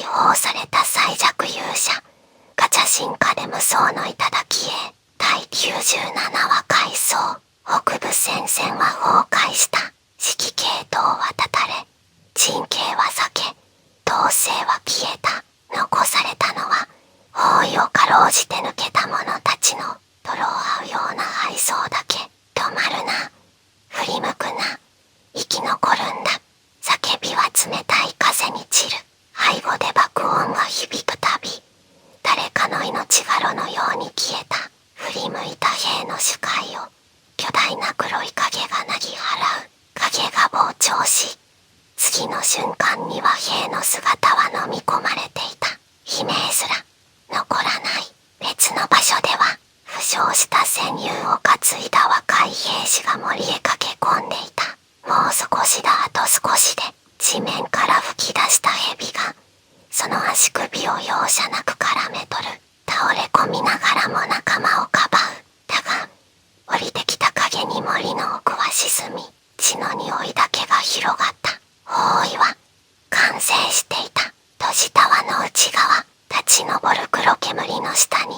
放された最弱勇者ガチャ進化で無双の頂へ。第97話回想。北部戦線は崩壊した。指揮系統は断たれ、陣形は裂け、統制は消えた。残されたのは包囲をかろうじて抜けた者たちの泥を這うような敗走だけ。止まるな、振り向くな、生き残るんだ。叫びは冷たい風に散る。背後で爆音が響くたび、誰かの命がろのように消えた。振り向いた兵の視界を巨大な黒い影がなぎ払う。影が膨張し、次の瞬間には兵の姿は飲み込まれていた。悲鳴すら残らない。別の場所では負傷した戦友を担いだ若い兵士が森へ駆け込んでいた。もう少しだ、あと少しで。地面から吹き出した蛇がその足首を容赦なく絡め取る。倒れ込みながらも仲間をかばう。だが降りてきた影に森の奥は沈み、血の匂いだけが広がった。包囲は完成していた。閉じた輪の内側、立ち上る黒煙の下に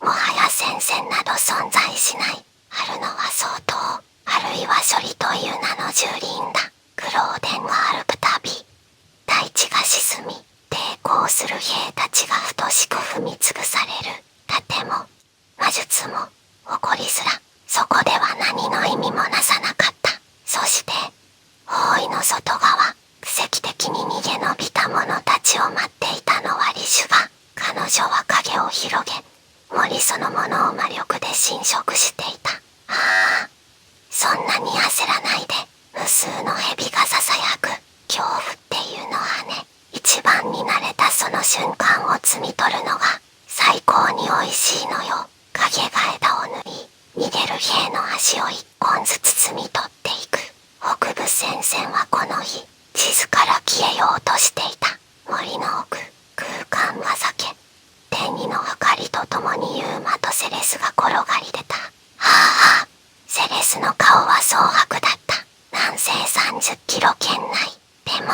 もはや戦線など存在しない。あるのは相当、あるいは処理という名の蹂躙だ。黒おでんが歩くたび、大地が沈み、抵抗する兵たちが太しく踏みつぶされる。盾も魔術も誇りすらそこでは何の意味もなさなかった。そして包囲の外側、奇跡的に逃げ延びた者たちを待っていたのはリシュガ。彼女は影を広げ、森そのものを魔力で侵食していた。ああ、そんなに焦らないで。無数の蛇がささやく。恐怖っていうのはね、一番に慣れたその瞬間を摘み取るのが最高に美味しいのよ。影が枝を縫い、逃げる兵の足を一本ずつ摘み取っていく。北部戦線はこの日地図から消えようとしていた。森の奥、空間が裂け、天にの明かりとともにユーマとセレスが転がり出た。はあ、セレスの顔は蒼白だった。南西30キロ圏内。でも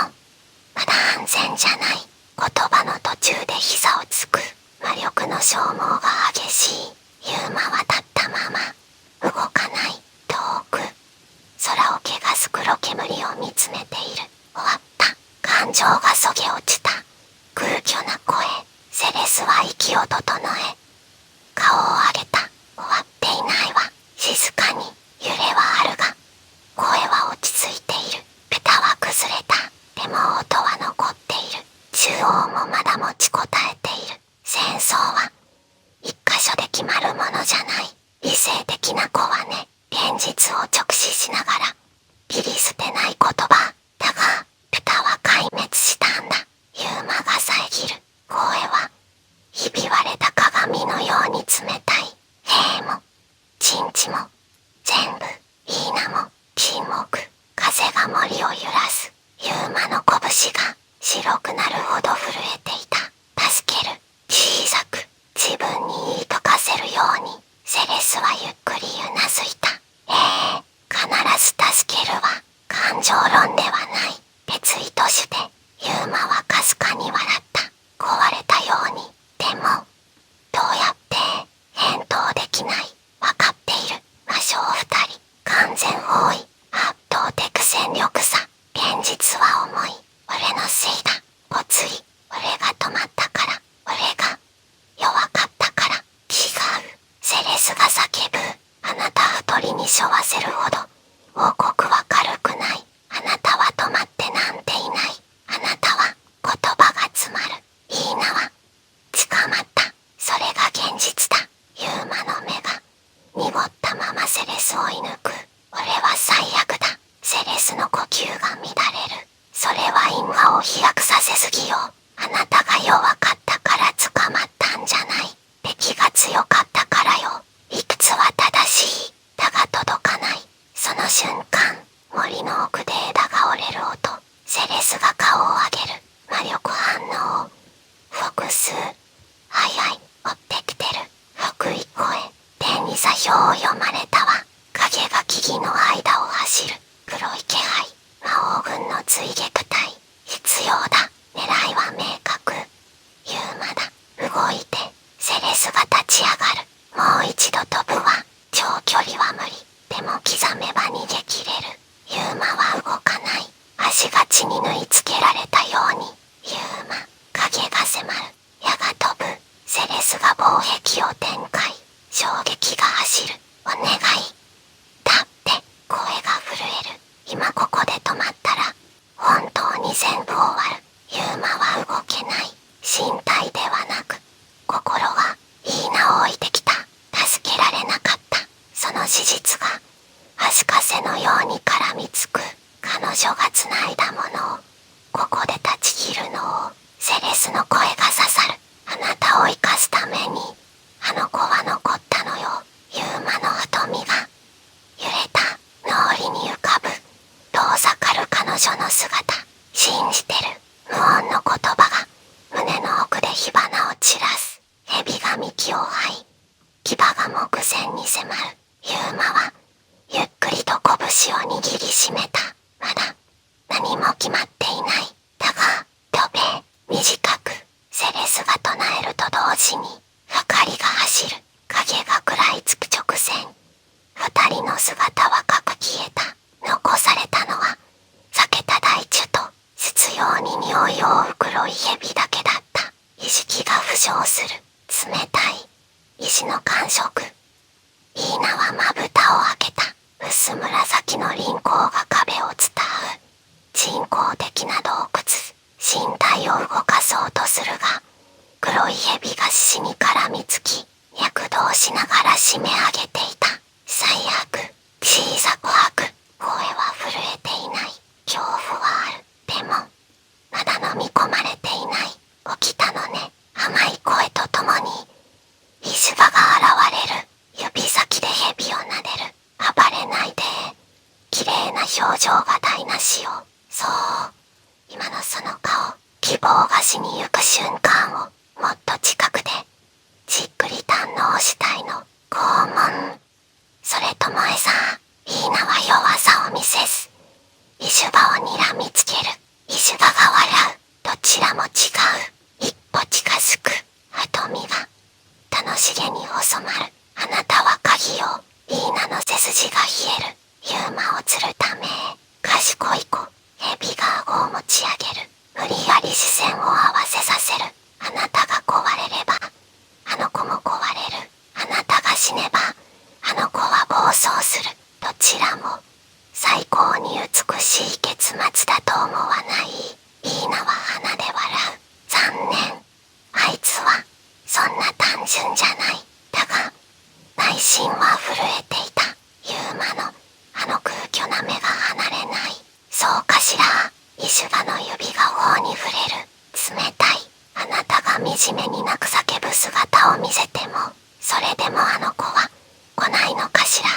まだ安全じゃない。言葉の途中で膝をつく。魔力の消耗が激しい。ユーマは立ったまま動かない。遠く空を汚す黒煙を見つめている。終わった。感情がそげ落ちた。空虚な声。セレスは息を整え顔を上げた。終わっていないわ。静かに揺れはあるが声は落ち着いている。ペタは崩れた。でも音は残っている。中央もまだ持ちこたえている。戦争は一箇所で決まるものじゃない。理性的な子はね、現実を直視しながら切り捨てない言葉。だがペタは壊滅したんだ。ユーマが遮る。声はひび割れた鏡のように冷たい。兵も陣地も全部、いいなも沈黙。風が森を揺らす。ユーマの拳が白くなるほど震えていた。助ける。小さく自分に言い聞かせるようにセレスはゆっくりうなずいた。必ず助けるわ。感情論ではない。別意図種でユーマはかすかに笑った。壊れたように。でもどうやって返答できない。分かっている。魔性二人完全包囲、圧倒的戦力差。現実は重い。俺のせいだ。ごつい。俺が止まったから。俺が弱かったから。違う。セレスが叫ぶ。あなた一人に背負わせるほど王国は軽くない。あなたは止まってなんていない。あなたは言葉が詰まる。いいなは捕まった。それが現実だ。ユーマの目が濁ったままセレスを射抜く。俺は最悪だ。セレスの呼吸が乱れる。それは因果を飛躍させすぎよ。あなたが弱かったから捕まったんじゃない。敵が強かったからよ。理屈は正しい。だが届かない。その瞬間、森の奥で枝が折れる音。セレスが顔を上げる。魔力反応。フォクス。早い。追ってきてる。福井声。天に座標を読まれたわ。影が木々の間を走る。黒い気配。魔王軍の追撃隊。必要だ。狙いは明確。スの声が刺さる。あなたを生かすためにあの子は残ったのよ。ユーマの瞳が揺れた。脳裏に浮かぶ遠ざかる彼女の姿。信じてる。無音の言葉が胸の奥で火花を散らす。蛇が幹を這い、牙が目前に迫る。ユーマはゆっくりと拳を握りしめた。まだ何も決まっていない。だが飛べ、短く。セレスが唱えると同時に明かりが走る。影が食らいつく直前、二人の姿は各消えた。残されたのは裂けた大樹と執拗に匂いを追う黒い蛇だけだった。意識が浮上する。冷たい石の感触。イーナはまぶたを開けた。薄紫の輪廓が壁を伝う。人工的な洞窟。身体を動かそうとするが、黒い蛇が獅子に絡みつき、躍動しながら締め上げていた。最悪。小さく吐く。声は震えていない。恐怖はある。でもまだ飲み込まれていない。起きたのね。甘い声とともにイシュバが現れる。指先で蛇を撫でる。暴れないで。綺麗な表情が台無しよ。そう、今のその顔。希望が死にゆく瞬間をもっと近くでじっくり堪能したいの。拷問。それとも餌。イーナは弱さを見せずイシュバを睨みつける。イシュバが笑う。どちらも違う。一歩近づく。瞳が楽しげに細まる。あなたは鍵を。イーナの背筋が冷える。ユーマを釣るため。賢い子。蛇が顎を持ち上げる。無理やり視線を合わせさせる。あなたが壊れればあの子も壊れる。あなたが死ねばあの子は暴走する。どちらも最高に美しい結末だと思わない？イーナは鼻で笑う。残念。あいつはそんな単純じゃない。だが内心は震えていた。ユーマのあの空虚な目が離れない。そうかしら。イシュバの指が頬に触れる。冷たい。あなたが惨めに泣く叫ぶ姿を見せても、それでもあの子は来ないのかしら。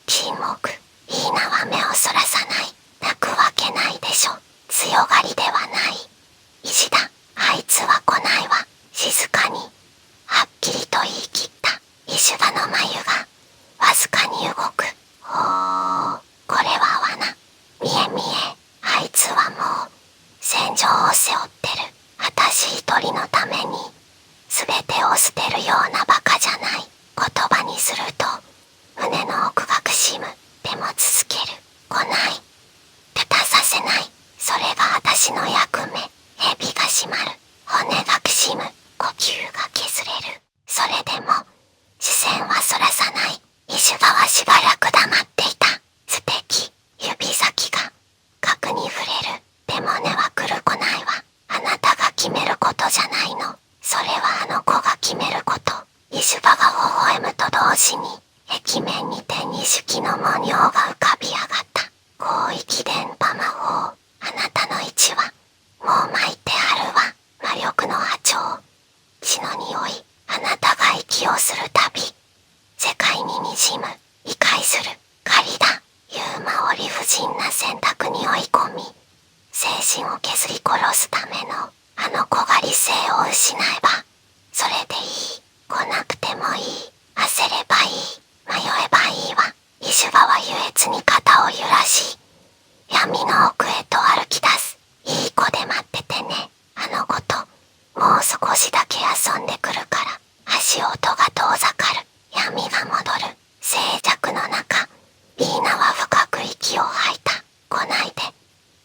沈黙。イーナは目をそらさない。泣くわけないでしょ。強がりではない。石だ。あいつは来ないわ。静かにはっきりと言い切った。イシュバの眉がわずかに動く。おー、これは罠。見え見え。あいつはもう戦場を背負ってる。私一人のために全てを捨てるようなバカじゃない。言葉にすると胸の奥がくしむ。でも続ける。来ない。立たさせない。それが私の役目。蛇が締まる。骨がきしむ。呼吸が削れる。それでも視線はそらさない。イシュバはしばらく黙っていた。素敵。指先が角に触れる。でも根は来る来ないはあなたが決めることじゃないの。それはあの子が決めること。イシュバが微笑むと同時に壁面にて錦の文様が浮かび上がった。広域電波魔法。あなたの位置はもう巻いてあるわ。魔力の波長。血の匂い。あなたが息をするたび世界に滲む。異界する。狩りだ。ユーマを理不尽な選択に追い込み、精神を削り殺すためのあの子が理性を失えばそれでいい。来なくてもいい。焦ればいい。迷えばいいわ。イシュバは優越に肩を揺らし闇の奥へと歩き出す。いい子で待っててね。あの子ともう少しだけ遊んでくるから。足音が遠ざかる。闇が戻る。静寂の中イーナは深く息を吐いた。来ないで。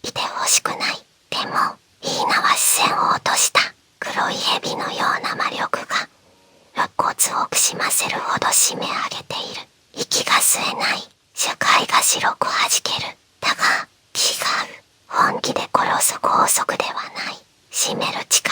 いてほしくない。でもイーナは視線を落とした。黒い蛇のような魔力が肋骨をくしませるほど締め上げている。息が吸えない。視界が白く弾ける。だが違う。本気で殺す拘束ではない。締める力